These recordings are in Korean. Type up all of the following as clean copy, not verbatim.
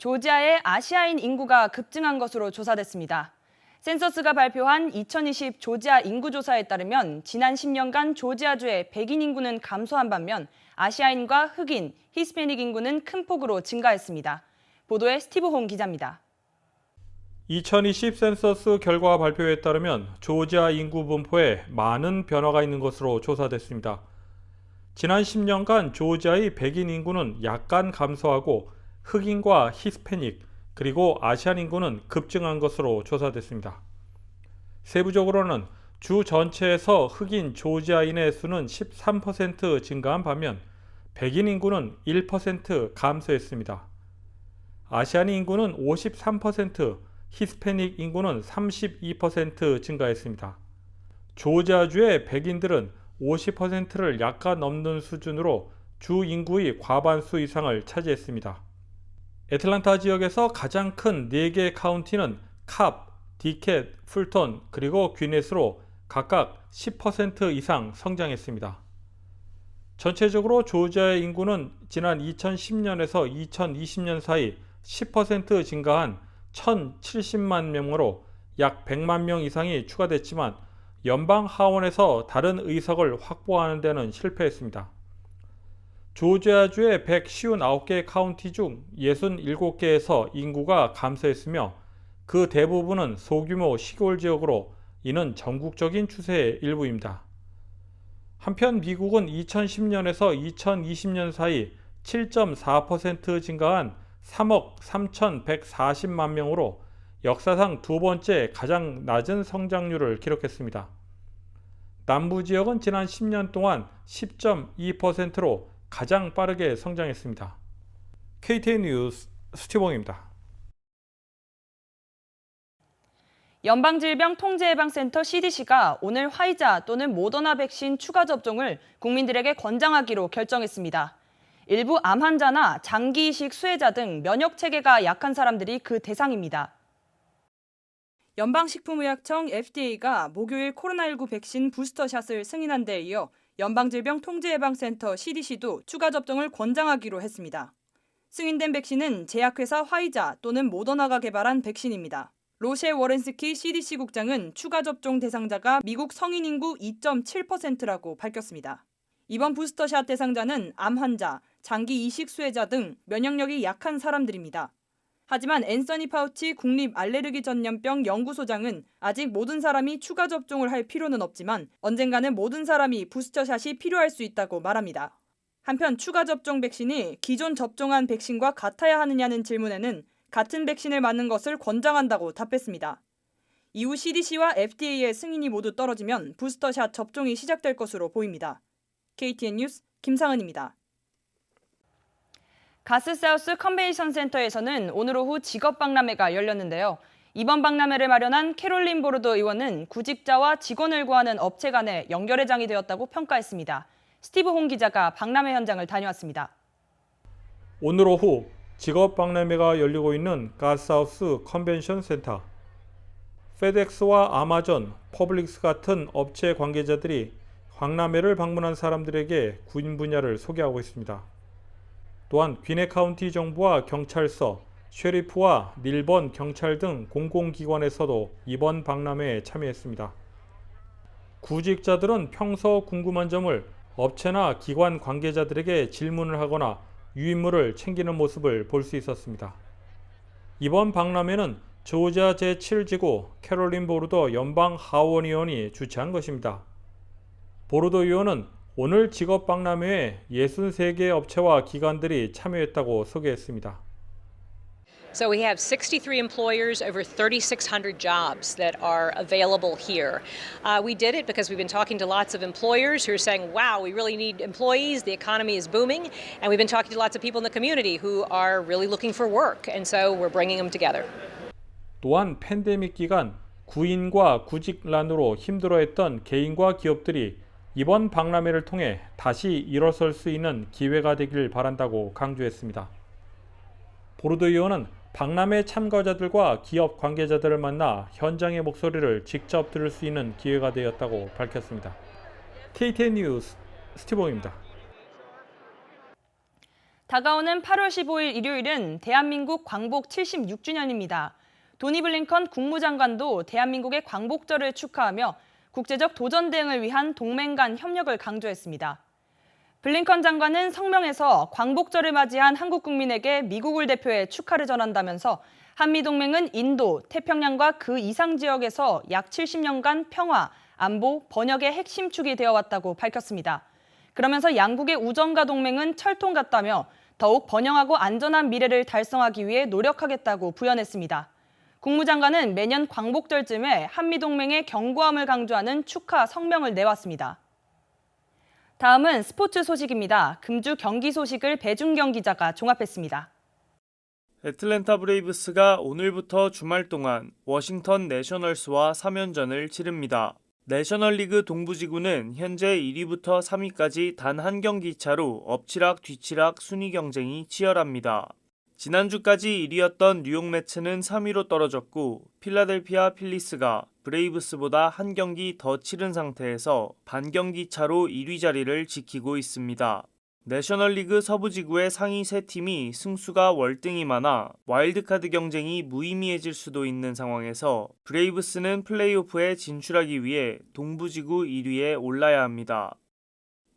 조지아의 아시아인 인구가 급증한 것으로 조사됐습니다. 센서스가 발표한 2020 조지아 인구조사에 따르면 지난 10년간 조지아주의 백인 인구는 감소한 반면 아시아인과 흑인, 히스패닉 인구는 큰 폭으로 증가했습니다. 보도에 스티브 홍 기자입니다. 2020 센서스 결과 발표에 따르면 조지아 인구 분포에 많은 변화가 있는 것으로 조사됐습니다. 지난 10년간 조지아의 백인 인구는 약간 감소하고 흑인과 히스패닉 그리고 아시안 인구는 급증한 것으로 조사됐습니다. 세부적으로는 주 전체에서 흑인 조지아인의 수는 13% 증가한 반면 백인 인구는 1% 감소했습니다. 아시안 인구는 53%, 히스패닉 인구는 32% 증가했습니다. 조지아주의 백인들은 50%를 약간 넘는 수준으로 주 인구의 과반수 이상을 차지했습니다. 애틀란타 지역에서 가장 큰 4개 카운티는 캅, 디켓, 풀톤, 그리고 귀넷으로 각각 10% 이상 성장했습니다. 전체적으로 조지아의 인구는 지난 2010년에서 2020년 사이 10% 증가한 1,070만 명으로 약 100만 명 이상이 추가됐지만 연방 하원에서 다른 의석을 확보하는 데는 실패했습니다. 조지아주의 159개 카운티 중 67개에서 인구가 감소했으며 그 대부분은 소규모 시골 지역으로 이는 전국적인 추세의 일부입니다. 한편 미국은 2010년에서 2020년 사이 7.4% 증가한 3억 3,140만 명으로 역사상 두 번째 가장 낮은 성장률을 기록했습니다. 남부 지역은 지난 10년 동안 10.2%로 가장 빠르게 성장했습니다. KTN 뉴스 스티븐입니다. 연방질병통제예방센터 CDC가 오늘 화이자 또는 모더나 백신 추가 접종을 국민들에게 권장하기로 결정했습니다. 일부 암 환자나 장기 이식 수혜자 등 면역 체계가 약한 사람들이 그 대상입니다. 연방식품의약청 FDA가 목요일 코로나19 백신 부스터샷을 승인한 데 이어 연방질병통제예방센터 CDC도 추가 접종을 권장하기로 했습니다. 승인된 백신은 제약회사 화이자 또는 모더나가 개발한 백신입니다. 로셰 워렌스키 CDC 국장은 추가 접종 대상자가 미국 성인 인구 2.7%라고 밝혔습니다. 이번 부스터샷 대상자는 암 환자, 장기 이식 수혜자 등 면역력이 약한 사람들입니다. 하지만 앤서니 파우치 국립 알레르기 전염병 연구소장은 아직 모든 사람이 추가 접종을 할 필요는 없지만 언젠가는 모든 사람이 부스터샷이 필요할 수 있다고 말합니다. 한편 추가 접종 백신이 기존 접종한 백신과 같아야 하느냐는 질문에는 같은 백신을 맞는 것을 권장한다고 답했습니다. 이후 CDC와 FDA의 승인이 모두 떨어지면 부스터샷 접종이 시작될 것으로 보입니다. KTN 뉴스 김상은입니다. 가스사우스 컨벤션 센터에서는 오늘 오후 직업박람회가 열렸는데요. 이번 박람회를 마련한 캐롤린 보르도 의원은 구직자와 직원을 구하는 업체 간의 연결의 장이 되었다고 평가했습니다. 스티브 홍 기자가 박람회 현장을 다녀왔습니다. 오늘 오후 직업박람회가 열리고 있는 가스사우스 컨벤션 센터. 페덱스와 아마존, 퍼블릭스 같은 업체 관계자들이 박람회를 방문한 사람들에게 구인 분야를 소개하고 있습니다. 또한 귀네 카운티 정부와 경찰서, 쉐리프와 닐번 경찰 등 공공기관에서도 이번 박람회에 참여했습니다. 구직자들은 평소 궁금한 점을 업체나 기관 관계자들에게 질문을 하거나 유인물을 챙기는 모습을 볼 수 있었습니다. 이번 박람회는 조지아 제7지구 캐롤린 보르도 연방 하원 의원이 주최한 것입니다. 보르도 의원은 오늘 직업 박람회에 63개 업체와 기관들이 참여했다고 소개했습니다. So we have 63 employers, over 3,600 jobs that are available here. We did it because we've been talking to lots of employers who are saying, wow, we really need employees, the economy is booming, and we've been talking to lots of people in the community who are really looking for work, and so we're bringing them together. 또한 팬데믹 기간 구인과 구직난으로 힘들어했던 개인과 기업들이 이번 박람회를 통해 다시 일어설 수 있는 기회가 되길 바란다고 강조했습니다. 보르도 의원은 박람회 참가자들과 기업 관계자들을 만나 현장의 목소리를 직접 들을 수 있는 기회가 되었다고 밝혔습니다. KTN 뉴스 스티븐입니다. 다가오는 8월 15일 일요일은 대한민국 광복 76주년입니다. 토니 블링컨 국무장관도 대한민국의 광복절을 축하하며 국제적 도전 대응을 위한 동맹 간 협력을 강조했습니다. 블링컨 장관은 성명에서 광복절을 맞이한 한국 국민에게 미국을 대표해 축하를 전한다면서 한미동맹은 인도, 태평양과 그 이상 지역에서 약 70년간 평화, 안보, 번역의 핵심 축이 되어왔다고 밝혔습니다. 그러면서 양국의 우정과 동맹은 철통 같다며 더욱 번영하고 안전한 미래를 달성하기 위해 노력하겠다고 부연했습니다. 국무장관은 매년 광복절쯤에 한미동맹의 견고함을 강조하는 축하 성명을 내왔습니다. 다음은 스포츠 소식입니다. 금주 경기 소식을 배준경 기자가 종합했습니다. 애틀랜타 브레이브스가 오늘부터 주말 동안 워싱턴 내셔널스와 3연전을 치릅니다. 내셔널리그 동부지구는 현재 1위부터 3위까지 단 한 경기 차로 엎치락 뒤치락 순위 경쟁이 치열합니다. 지난주까지 1위였던 뉴욕 매츠는 3위로 떨어졌고 필라델피아 필리스가 브레이브스보다 한 경기 더 치른 상태에서 반경기 차로 1위 자리를 지키고 있습니다. 내셔널리그 서부지구의 상위 3팀이 승수가 월등히 많아 와일드카드 경쟁이 무의미해질 수도 있는 상황에서 브레이브스는 플레이오프에 진출하기 위해 동부지구 1위에 올라야 합니다.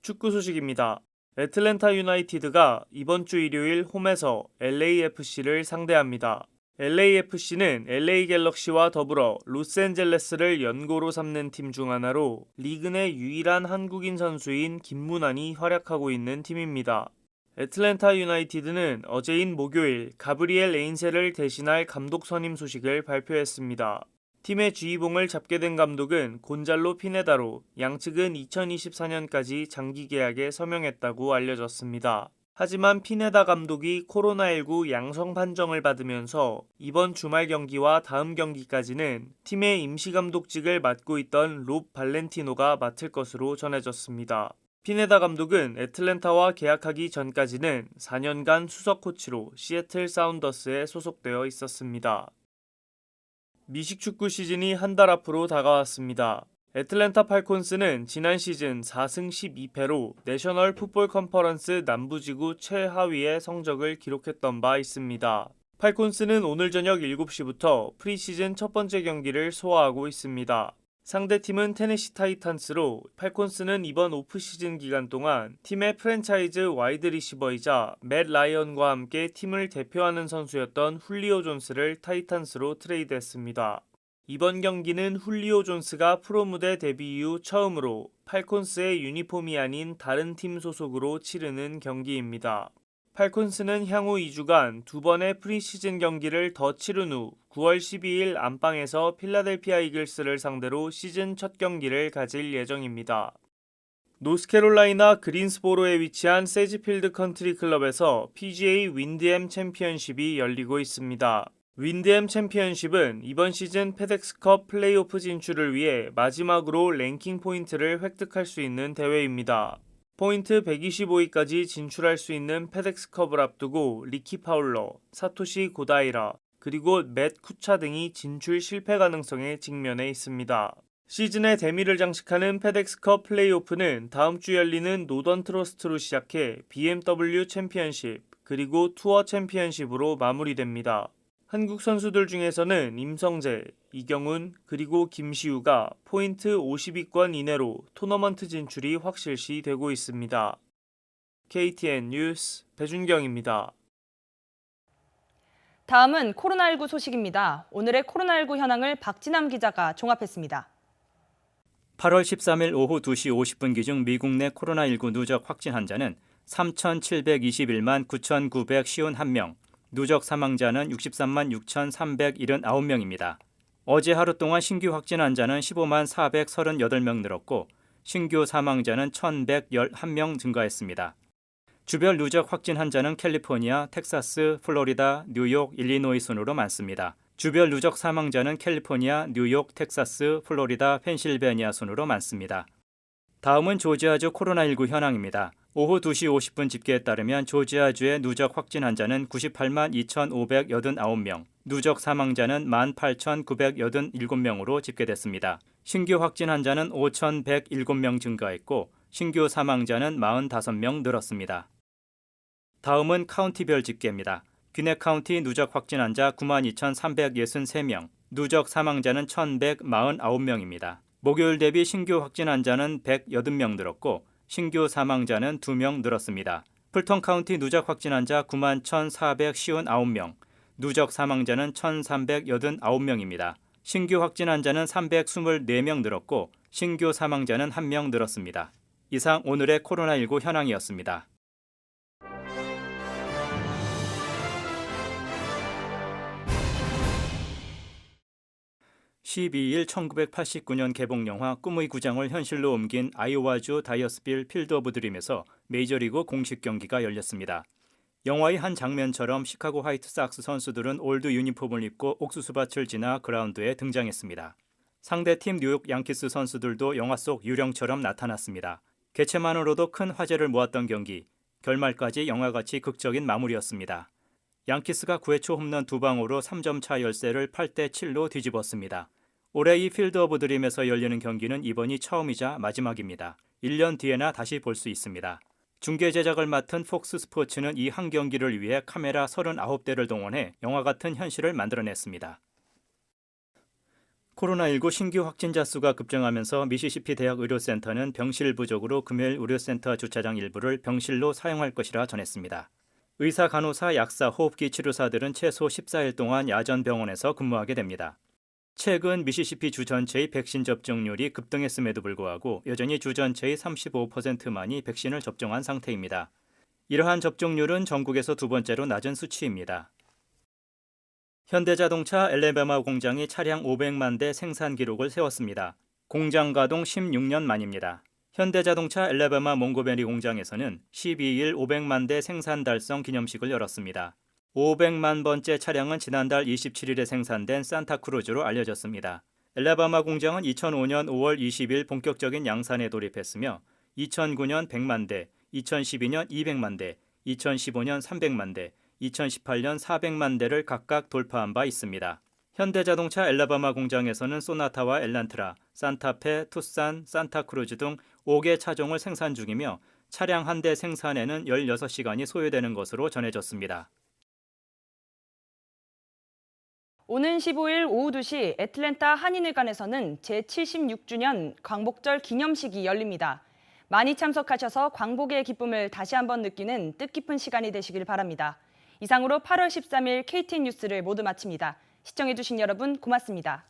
축구 소식입니다. 애틀랜타 유나이티드가 이번 주 일요일 홈에서 LAFC를 상대합니다. LAFC는 LA 갤럭시와 더불어 로스앤젤레스를 연고로 삼는 팀 중 하나로 리그 내 유일한 한국인 선수인 김문환이 활약하고 있는 팀입니다. 애틀랜타 유나이티드는 어제인 목요일 가브리엘 에인세를 대신할 감독 선임 소식을 발표했습니다. 팀의 지휘봉을 잡게 된 감독은 곤잘로 피네다로 양측은 2024년까지 장기 계약에 서명했다고 알려졌습니다. 하지만 피네다 감독이 코로나19 양성 판정을 받으면서 이번 주말 경기와 다음 경기까지는 팀의 임시감독직을 맡고 있던 롭 발렌티노가 맡을 것으로 전해졌습니다. 피네다 감독은 애틀랜타와 계약하기 전까지는 4년간 수석 코치로 시애틀 사운더스에 소속되어 있었습니다. 미식축구 시즌이 한 달 앞으로 다가왔습니다. 애틀랜타 팔콘스는 지난 시즌 4승 12패로 내셔널 풋볼 컨퍼런스 남부지구 최하위의 성적을 기록했던 바 있습니다. 팔콘스는 오늘 저녁 7시부터 프리시즌 첫 번째 경기를 소화하고 있습니다. 상대팀은 테네시 타이탄스로 팔콘스는 이번 오프시즌 기간 동안 팀의 프랜차이즈 와이드 리시버이자 맷 라이언과 함께 팀을 대표하는 선수였던 훌리오 존스를 타이탄스로 트레이드했습니다. 이번 경기는 훌리오 존스가 프로 무대 데뷔 이후 처음으로 팔콘스의 유니폼이 아닌 다른 팀 소속으로 치르는 경기입니다. 팔콘스는 향후 2주간 2번의 프리시즌 경기를 더 치른 후 9월 12일 안방에서 필라델피아 이글스를 상대로 시즌 첫 경기를 가질 예정입니다. 노스캐롤라이나 그린스보로에 위치한 세지필드 컨트리 클럽에서 PGA 윈드엠 챔피언십이 열리고 있습니다. 윈드엠 챔피언십은 이번 시즌 페덱스컵 플레이오프 진출을 위해 마지막으로 랭킹 포인트를 획득할 수 있는 대회입니다. 포인트 125위까지 진출할 수 있는 페덱스컵을 앞두고 리키 파울러, 사토시 고다이라, 그리고 맷 쿠차 등이 진출 실패 가능성에 직면해 있습니다. 시즌의 대미를 장식하는 페덱스컵 플레이오프는 다음 주 열리는 노던 트러스트로 시작해 BMW 챔피언십, 그리고 투어 챔피언십으로 마무리됩니다. 한국 선수들 중에서는 임성재, 이경훈, 그리고 김시우가 포인트 50위권 이내로 토너먼트 진출이 확실시 되고 있습니다. KTN 뉴스 배준경입니다. 다음은 코로나19 소식입니다. 오늘의 코로나19 현황을 박진남 기자가 종합했습니다. 8월 13일 오후 2시 50분 기준 미국 내 코로나19 누적 확진 환자는 3,721만 9,951명, 누적 사망자는 63만 6,379명입니다. 어제 하루 동안 신규 확진 환자는 15만 438명 늘었고 신규 사망자는 1,111명 증가했습니다. 주별 누적 확진 환자는 캘리포니아, 텍사스, 플로리다, 뉴욕, 일리노이 순으로 많습니다. 주별 누적 사망자는 캘리포니아, 뉴욕, 텍사스, 플로리다, 펜실베니아 순으로 많습니다. 다음은 조지아주 코로나19 현황입니다. 오후 2시 50분 집계에 따르면 조지아주의 누적 확진 환자는 98만 2,589명, 누적 사망자는 18,987명으로 집계됐습니다. 신규 확진 환자는 5,107명 증가했고 신규 사망자는 45명 늘었습니다. 다음은 카운티별 집계입니다. 귀넷 카운티 누적 확진 환자 92,363명, 누적 사망자는 1,149명입니다. 목요일 대비 신규 확진 환자는 180명 늘었고 신규 사망자는 2명 늘었습니다. 풀턴 카운티 누적 확진 환자 91,459명, 누적 사망자는 1,389명입니다. 신규 확진 환자는 324명 늘었고 신규 사망자는 1명 늘었습니다. 이상 오늘의 코로나19 현황이었습니다. (12일) 1989년 개봉 영화 꿈의 구장을 현실로 옮긴 아이오와주 다이어스빌 필드 오브 드림에서 메이저리그 공식 경기가 열렸습니다. 영화의 한 장면처럼 시카고 화이트삭스 선수들은 올드 유니폼을 입고 옥수수밭을 지나 그라운드에 등장했습니다. 상대팀 뉴욕 양키스 선수들도 영화 속 유령처럼 나타났습니다. 개최만으로도 큰 화제를 모았던 경기, 결말까지 영화같이 극적인 마무리였습니다. 양키스가 9회 초 홈런 2방으로 3점 차 열세를 8대7로 뒤집었습니다. 올해 이 필드 오브 드림에서 열리는 경기는 이번이 처음이자 마지막입니다. 1년 뒤에나 다시 볼 수 있습니다. 중계 제작을 맡은 폭스 스포츠는 이 한 경기를 위해 카메라 39대를 동원해 영화 같은 현실을 만들어냈습니다. 코로나19 신규 확진자 수가 급증하면서 미시시피 대학 의료센터는 병실 부족으로 금요일 의료센터 주차장 일부를 병실로 사용할 것이라 전했습니다. 의사, 간호사, 약사, 호흡기 치료사들은 최소 14일 동안 야전 병원에서 근무하게 됩니다. 최근 미시시피 주 전체의 백신 접종률이 급등했음에도 불구하고 여전히 주 전체의 35%만이 백신을 접종한 상태입니다. 이러한 접종률은 전국에서 두 번째로 낮은 수치입니다. 현대자동차 엘레베마 공장이 차량 500만 대 생산 기록을 세웠습니다. 공장 가동 16년 만입니다. 현대자동차 엘레베마 몽고베리 공장에서는 12일 500만 대 생산 달성 기념식을 열었습니다. 500만 번째 차량은 지난달 27일에 생산된 산타크루즈로 알려졌습니다. 엘레바마 공장은 2005년 5월 20일 본격적인 양산에 돌입했으며 2009년 100만 대, 2012년 200만 대, 2015년 300만 대, 2018년 400만 대를 각각 돌파한 바 있습니다. 현대자동차 엘레바마 공장에서는 소나타와 엘란트라, 산타페, 투싼, 산타크루즈 등 5개 차종을 생산 중이며 차량 한 대 생산에는 16시간이 소요되는 것으로 전해졌습니다. 오는 15일 오후 2시 애틀랜타 한인회관에서는 제76주년 광복절 기념식이 열립니다. 많이 참석하셔서 광복의 기쁨을 다시 한번 느끼는 뜻깊은 시간이 되시길 바랍니다. 이상으로 8월 13일 KTN 뉴스를 모두 마칩니다. 시청해주신 여러분 고맙습니다.